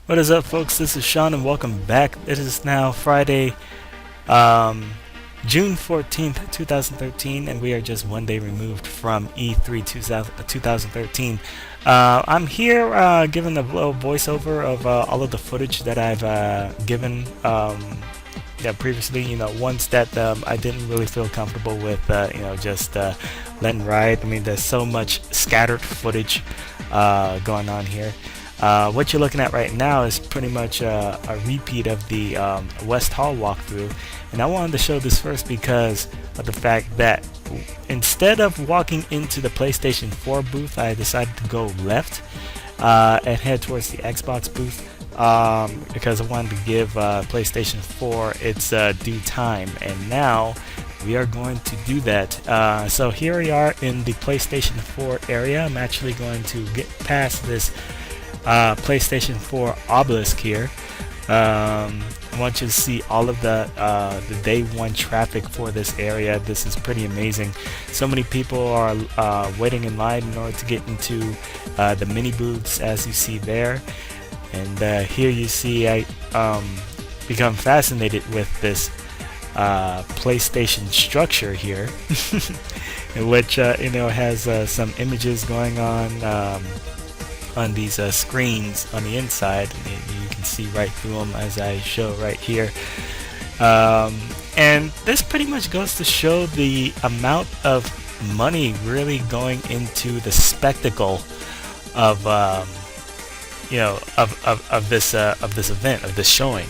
What is up, folks? This is Sean, and welcome back. It is now Friday, um, June 14th, 2013, and we are just one day removed from E3 2013. I'm here giving a little voiceover of all of the footage that I've given yeah, previously. Ones that I didn't really feel comfortable with, just letting ride. I mean, there's so much scattered footage going on here. What you're looking at right now is pretty much a repeat of the West Hall walkthrough, and I wanted to show this first because of the fact that instead of walking into the PlayStation 4 booth, I decided to go left and head towards the Xbox booth because I wanted to give PlayStation 4 its due time, and now we are going to do that. So here we are in the PlayStation 4 area. I'm actually going to get past this PlayStation 4 obelisk here. I want you to see all of the day one traffic for this area. This is pretty amazing. So many people are waiting in line in order to get into the mini booths, as you see there. And here you see I become fascinated with this PlayStation structure here, in which has some images going on these screens on the inside. You can see right through them as I show right here. And this pretty much goes to show the amount of money really going into the spectacle of this event, of this showing.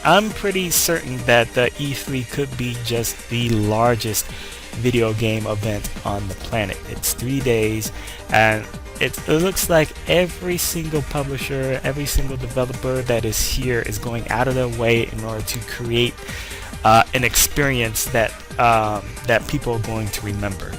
I'm pretty certain that the E3 could be just the largest video game event on the planet. It's 3 days, and it looks like every single publisher, every single developer that is here is going out of their way in order to create an experience that people are going to remember.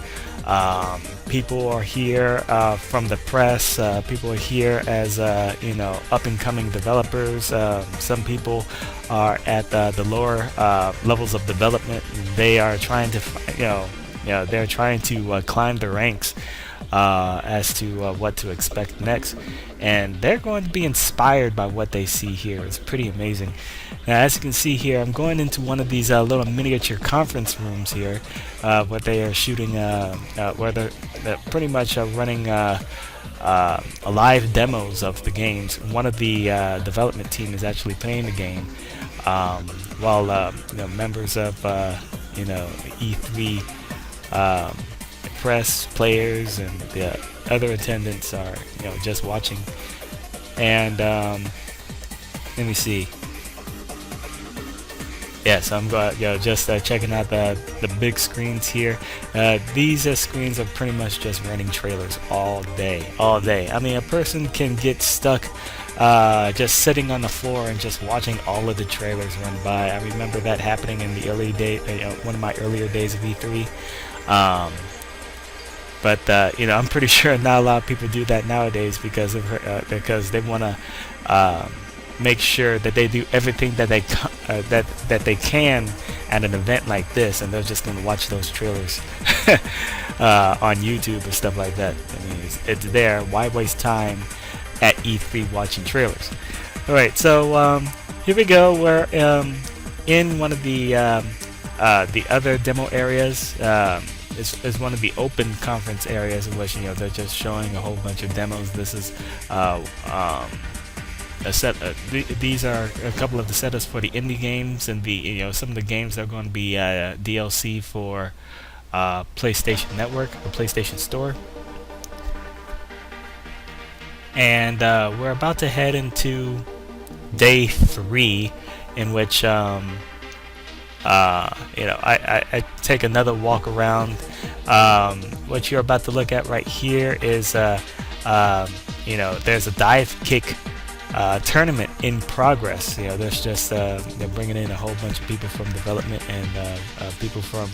People are here from the press. People are here as up-and-coming developers. Some people are at the lower levels of development. They are trying to, they're trying to climb the ranks as to what to expect next, and they're going to be inspired by what they see here. It's pretty amazing. Now, as you can see here, I'm going into one of these little miniature conference rooms here, where they are shooting, where they're pretty much running live demos of the games. One of the development team is actually playing the game, while members of E3 press, players, and the other attendants are just watching. And let me see. Yes, I'm just checking out the big screens here. These screens are pretty much just running trailers all day. I mean, a person can get stuck just sitting on the floor and just watching all of the trailers run by. I remember that happening in the early day, one of my earlier days of E3. But I'm pretty sure not a lot of people do that nowadays because they want to make sure that they do everything that they can at an event like this, and they're just going to watch those trailers on YouTube and stuff like that. I mean, it's there. Why waste time at E3 watching trailers? All right, so here we go. We're in one of the other demo areas. Is one of the open conference areas in which they're just showing a whole bunch of demos. This is a set. These are a couple of the setups for the indie games and the some of the games that are going to be DLC for PlayStation Network or PlayStation Store. And we're about to head into day 3, in which I take another walk around. What you're about to look at right here is there's a dive kick tournament in progress. There's just they're bringing in a whole bunch of people from development and people from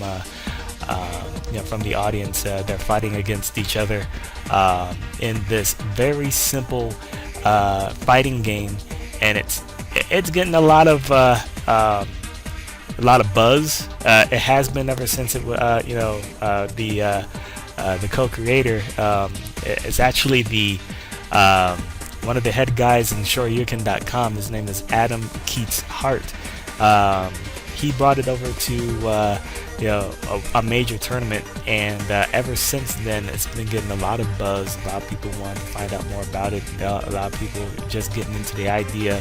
from the audience. They're fighting against each other in this very simple fighting game, and it's getting a lot of buzz. It has been ever since it the co-creator is actually the one of the head guys in Shoryuken.com. His name is Adam Keats Hart. He brought it over to a major tournament, and ever since then it's been getting a lot of buzz. A lot of people want to find out more about it. A lot of people just getting into the idea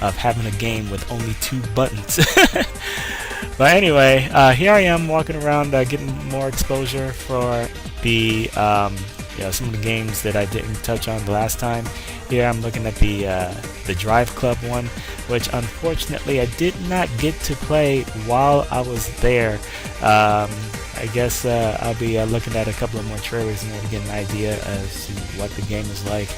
of having a game with only 2 buttons. But anyway, here I am walking around, getting more exposure for the some of the games that I didn't touch on the last time. Here I'm looking at the Drive Club one, which unfortunately I did not get to play while I was there. I guess I'll be looking at a couple of more trailers in order to get an idea as to what the game is like.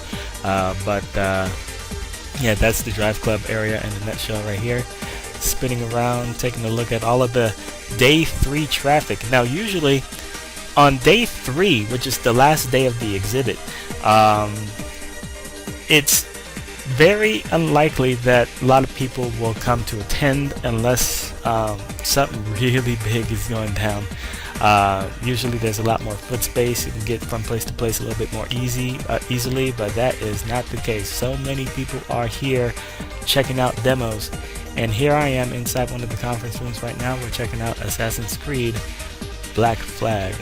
Yeah, that's the Drive Club area in a nutshell right here. Spinning around, taking a look at all of the day 3 traffic. Now, usually on day 3, which is the last day of the exhibit, it's very unlikely that a lot of people will come to attend unless something really big is going down. Usually there's a lot more foot space. You can get from place to place a little bit more easily, but that is not the case. So many people are here checking out demos. And here I am inside one of the conference rooms right now. We're checking out Assassin's Creed Black Flag.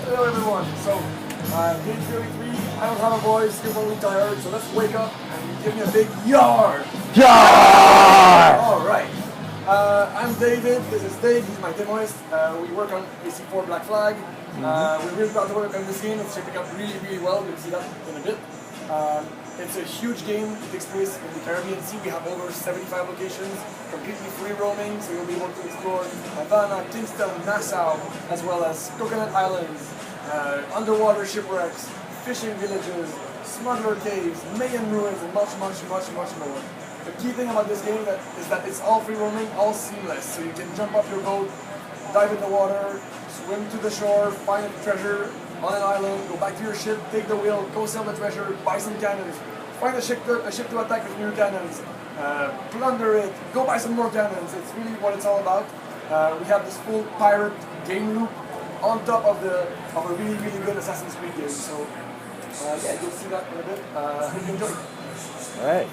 Hello everyone. So, day 33, I don't have a voice, you're probably tired, so let's wake up and give me a big yar! Yar! Alright. I'm David, this is Dave, he's my demoist. We work on AC4 Black Flag. We're really proud to work on this game, it's shaping up really, really well, you'll see that in a bit. It's a huge game, it takes place in the Caribbean Sea. We have over 75 locations, completely free roaming, so you'll be able to explore Havana, Kingston, Nassau, as well as Coconut Islands, underwater shipwrecks, fishing villages, smuggler caves, Mayan ruins, and much, much, much, much more. The key thing about this game is that it's all free roaming, all seamless, so you can jump off your boat, dive in the water, swim to the shore, find a treasure on an island, go back to your ship, take the wheel, go sell the treasure, buy some cannons, find a ship to attack with new cannons, plunder it, go buy some more cannons. It's really what it's all about. We have this full pirate game loop on top of a really, really good Assassin's Creed game. So yeah, you'll see that in a bit. Enjoy. Alright.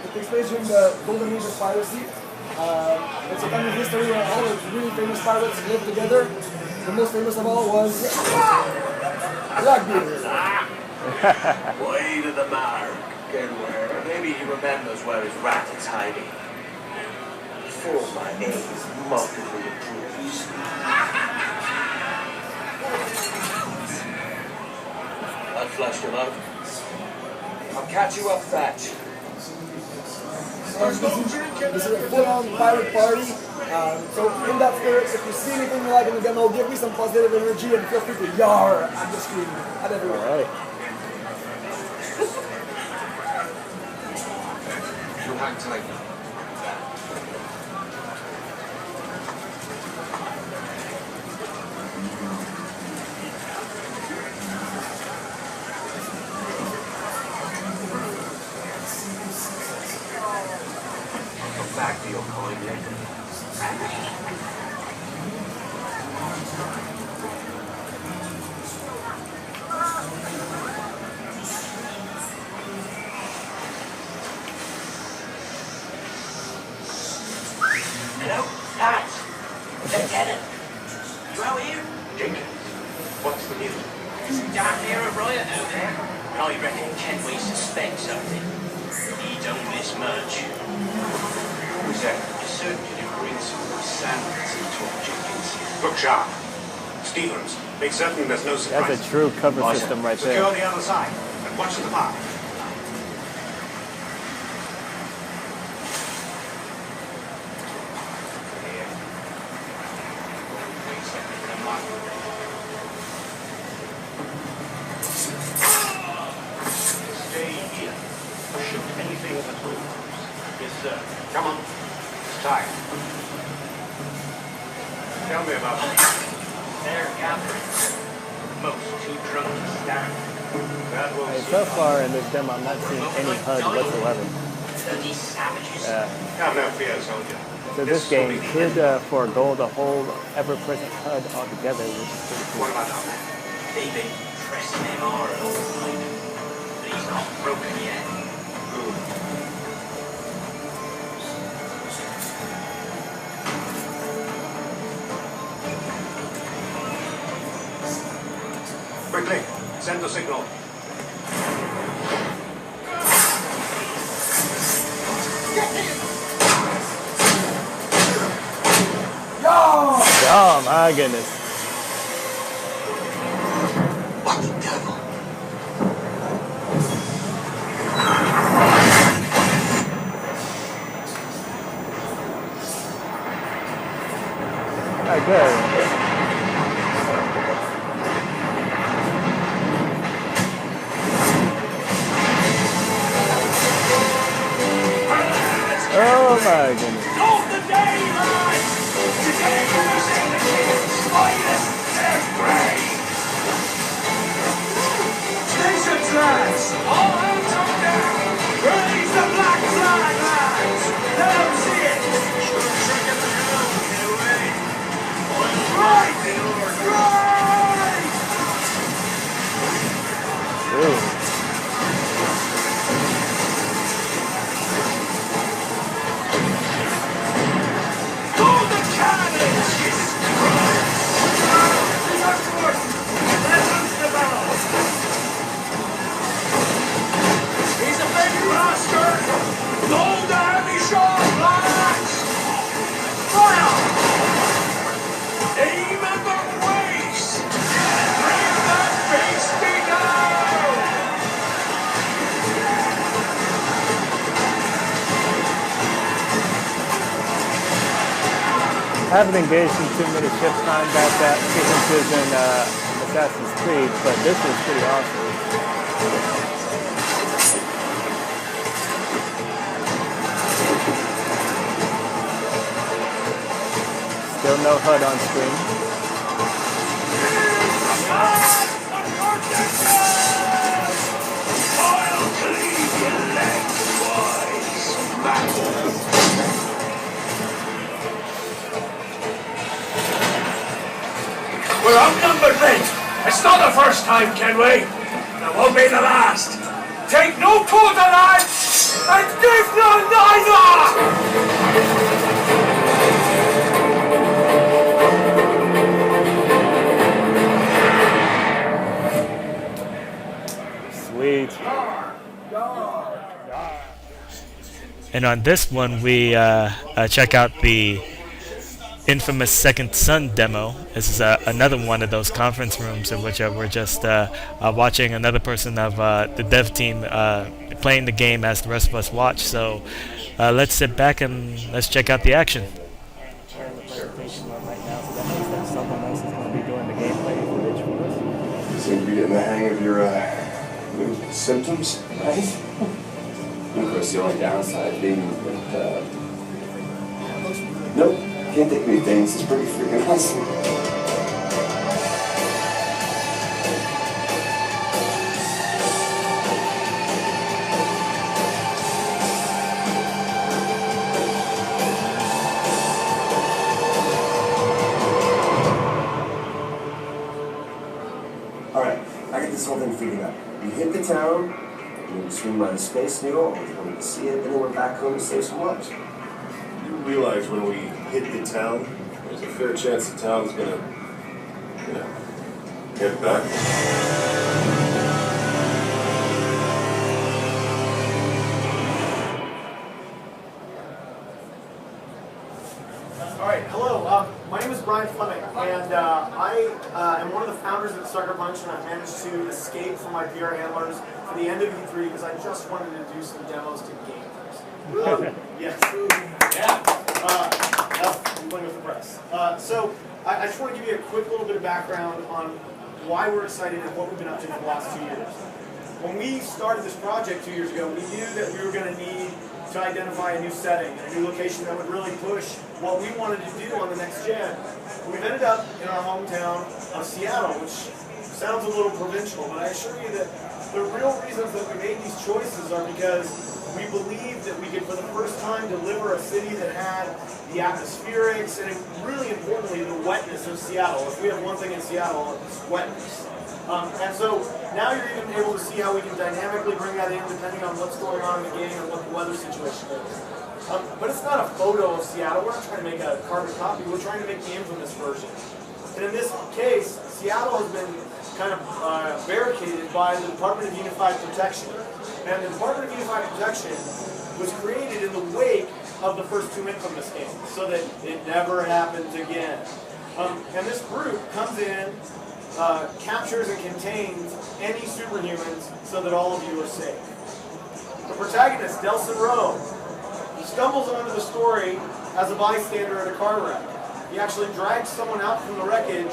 It takes place during the golden age of piracy. It's a time in history where all the really famous pirates lived together. The most famous of all was Blackbeard. Way to the mark. Get where? Maybe he remembers where his rat is hiding. For my name is markedly improved. I flushed him out. I'll catch you up, Thatch. This is a full-on pirate party. So in that spirit, if you see anything you like in the demo, give me some positive energy and feel free to yar at the screen, at everyone. Alright. You hang tight. Come back to your coin later. Hello? Pat! Lieutenant! You out here? Jenkins, what's the news? It's damn near a riot out there. And I reckon Kenway suspects something. He don't miss much. Who's that? A surgeon who brings some of those sandwiches and talk Jenkins. Look sharp. Stevens, make certain there's no surprise. That's a true cover system right there. Secure the other side and watch the mark. Stay here. Shoot anything that moves. Yes, sir. Come on. It's time. Tell me about it. They're gathering. Most too drunk to stand. That will Hey, so far in this demo, I'm not seeing any HUD whatsoever. These savages. Yeah. Have no fear, soldier. So this game could forego the whole ever-present HUD altogether, which is pretty cool. What about that? They've been pressing him hard all night, but he's not broken yet. Quickly, send the signal. Oh my goodness. What the devil? Good. Oh my goodness. Of the day, lads! Today we see the king's finest grave! Stations, lads! All hands on deck! Raise the black flag, lads! Let them see it! Sure, check the hell, get away! Right! Right! Ooh. He's a big bastard! Go down the shore, lads! Fire! Aim at the waist! Bring that beastie down! I haven't engaged in too many ship combat sequences in Assassin's Creed, but this is pretty awesome. Still no HUD on screen. I'll cleave your lengthwise! We're outnumbered, mate. It's not the first time, Kenway. It won't be the last. Take no quarter, lads, and give none neither! Sweet. And on this one, we check out the infamous Second Son demo. This is another one of those conference rooms in which we're just watching another person of the dev team playing the game as the rest of us watch. So let's sit back and let's check out the action. Sharing the presentation right now, so that means that someone else is going to be doing the gameplay footage for us. You seem to be getting the hang of your new symptoms, right? And of course, the only downside being that, nope, can't take many things. It's pretty freaking awesome. Alright, I got this whole thing figured out. We hit the town, we swing by the Space Needle, we wanted to see it, then we went back home to save some lives. You realize when we hit the town, there's a fair chance the town's gonna, get back. All right, hello. My name is Brian Fleming, and I am one of the founders of Sucker Punch, and I've managed to escape from my PR handlers for the end of E3 because I just wanted to do some demos to gamers. Yes. Yeah. I'm playing with the press. So I just want to give you a quick little bit of background on why we're excited and what we've been up to for the last 2 years. When we started this project 2 years ago, we knew that we were going to need to identify a new setting, a new location that would really push what we wanted to do on the next gen. And we've ended up in our hometown of Seattle, which sounds a little provincial, but I assure you that the real reasons that we made these choices are because we believed that we could, for the first time, deliver a city that had the atmospherics and really importantly, the wetness of Seattle. If we have one thing in Seattle, it's wetness. And so now you're even able to see how we can dynamically bring that in depending on what's going on in the game and what the weather situation is. But it's not a photo of Seattle. We're not trying to make a carbon copy. We're trying to make the infamous version. And in this case, Seattle has been kind of barricaded by the Department of Unified Protection. And the Department of Unified Protection was created in the wake of the first two infamous games, so that it never happens again. And this group comes in, captures and contains any superhumans so that all of you are safe. The protagonist, Delson Rowe, stumbles onto the story as a bystander at a car wreck. He actually drags someone out from the wreckage,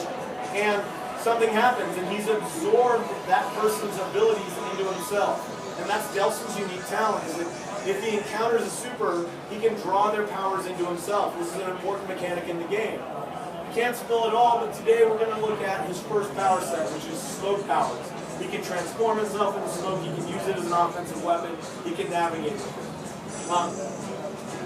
and something happens, and he's absorbed that person's abilities into himself. And that's Delson's unique talent, is that if he encounters a super, he can draw their powers into himself. This is an important mechanic in the game. Can't spill it all, but today we're going to look at his first power set, which is smoke powers. He can transform himself into smoke, he can use it as an offensive weapon, he can navigate with it.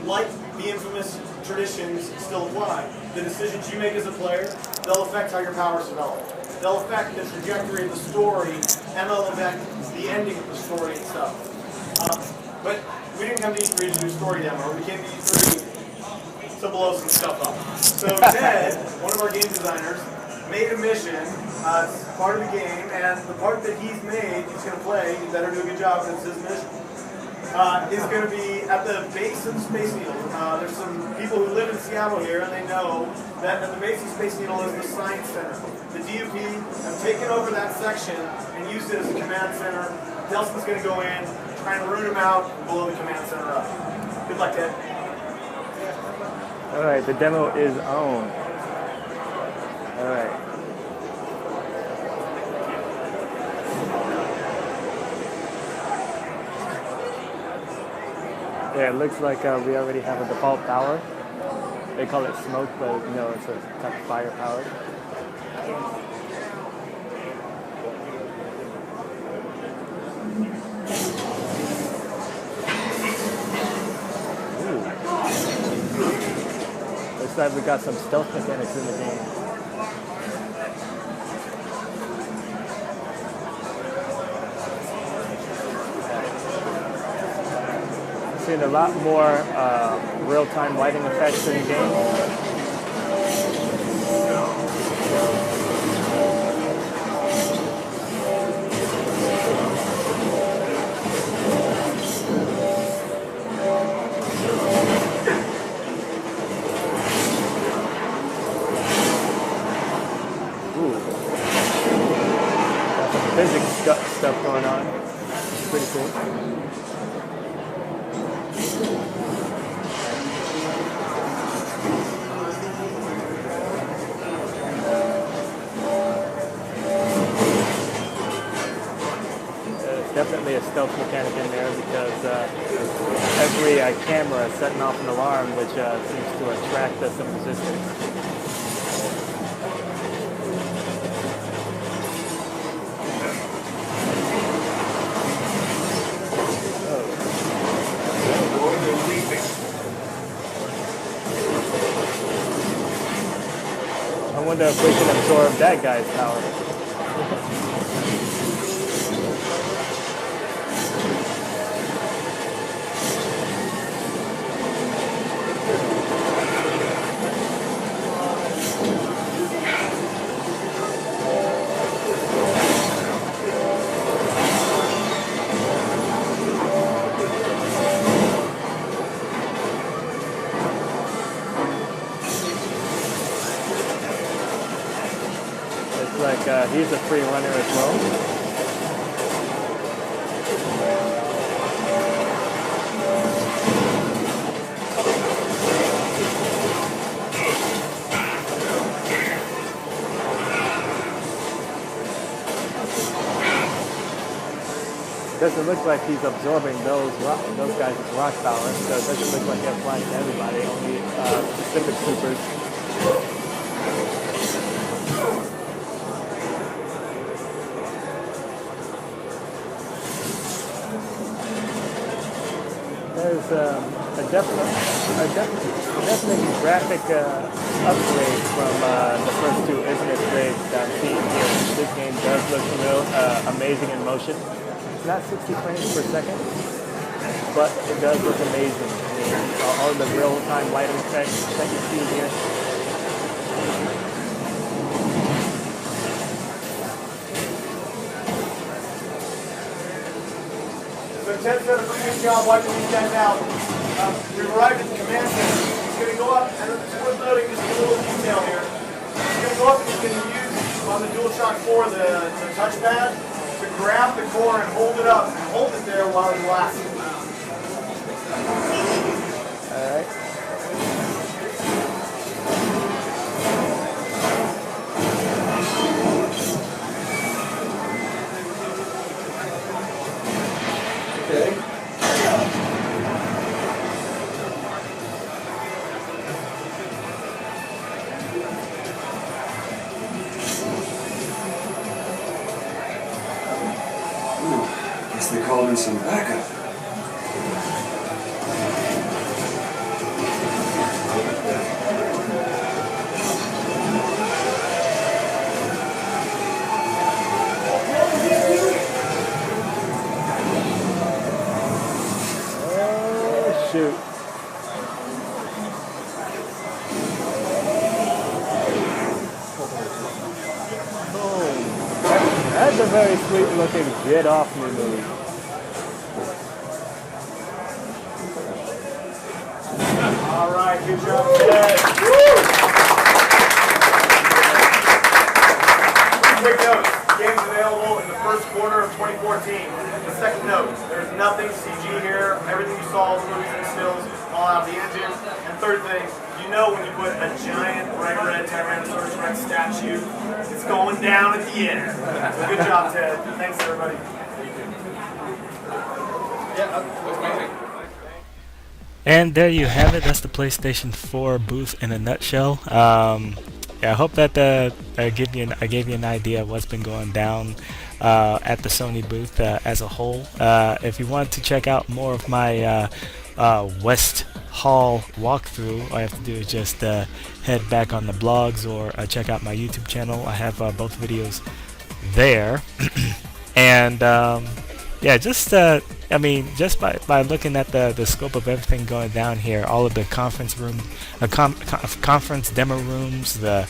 Like the infamous traditions still apply, the decisions you make as a player, they'll affect how your powers develop. They'll affect the trajectory of the story, and they'll affect the ending of the story itself. But we didn't come to E3 to do a story demo, we came to E3 to blow some stuff up. So Ted, one of our game designers, made a mission as part of the game, and the part that he's made, he's going to play, he better do a good job because it's his mission, is going to be at the base of the Space Needle. There's some people who live in Seattle here, and they know that at the base of Space Needle is the Science Center. The DUP have taken over that section and used it as a command center. Delson's going to go in, try and root him out, and blow the command center up. Good luck, Ted. All right, the demo is on. All right. Yeah, it looks like we already have a default power. They call it smoke, but no, it's a type of fire power. Looks like we got some stealth mechanics in the game. Seeing a lot more real-time lighting effects in the game. Physics stuff going on. It's pretty cool. There's definitely a stealth mechanic in there because every camera is setting off an alarm, which seems to attract some resistance. I wonder if we can absorb that guy's power. He's a free runner as well. Doesn't look like he's absorbing those guys' rock power, so it doesn't look like they're applying to everybody, only specific supers. definite graphic upgrade from the first two Infinite grades that I'm seeing here. This game does look amazing in motion. It's not 60 frames per second, but it does look amazing. I mean, all the real-time lighting effects that you see here. So Ted's done a pretty good job wiping these guys out. We've arrived at the command center. He's going to go up, and it's worth noting just a little detail here. He's going to go up and he's going to use on the DualShock 4 the touchpad to grab the core and hold it up, and hold it there while he blasts it. Alright. Guess they called in some backup. Oh, shoot. That's a very sweet looking get off me movie. All right, good job, Ted. Quick note, game's available in the first quarter of 2014. The second note, there's nothing CG here. Everything you saw, the movies and stills, all out of the engine. And third thing, you know when you put a giant bright red Tyrannosaurus Rex statue, it's going down at the end. So good job, Ted. Thanks, everybody. And there you have it. That's the PlayStation 4 booth in a nutshell. Yeah, I hope that I gave you an idea of what's been going down at the Sony booth as a whole. If you want to check out more of my West Hall walkthrough, all you have to do is just head back on the blogs or check out my YouTube channel. I have both videos there. And yeah, just I mean, just by looking at the scope of everything going down here, all of the conference room, conference demo rooms, the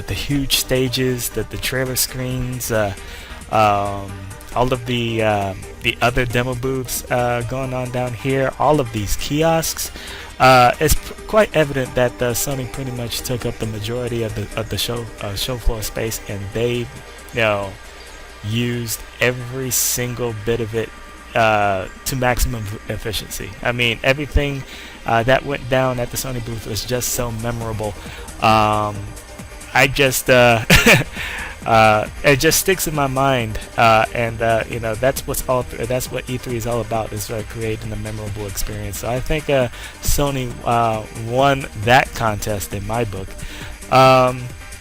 huge stages, the trailer screens, all of the other demo booths going on down here, all of these kiosks, it's quite evident that Sony pretty much took up the majority of the show floor space, and they, used every single bit of it to maximum efficiency. I mean, everything that went down at the Sony booth was just so memorable. I just it just sticks in my mind, and that's what E3 is all about, is creating a memorable experience. So I think Sony won that contest in my book.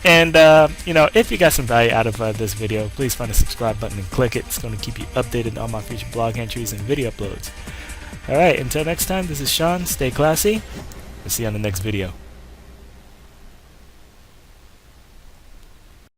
And if you got some value out of this video, please find the subscribe button and click it. It's going to keep you updated on my future blog entries and video uploads. Alright, until next time, this is Sean. Stay classy. We'll see you on the next video.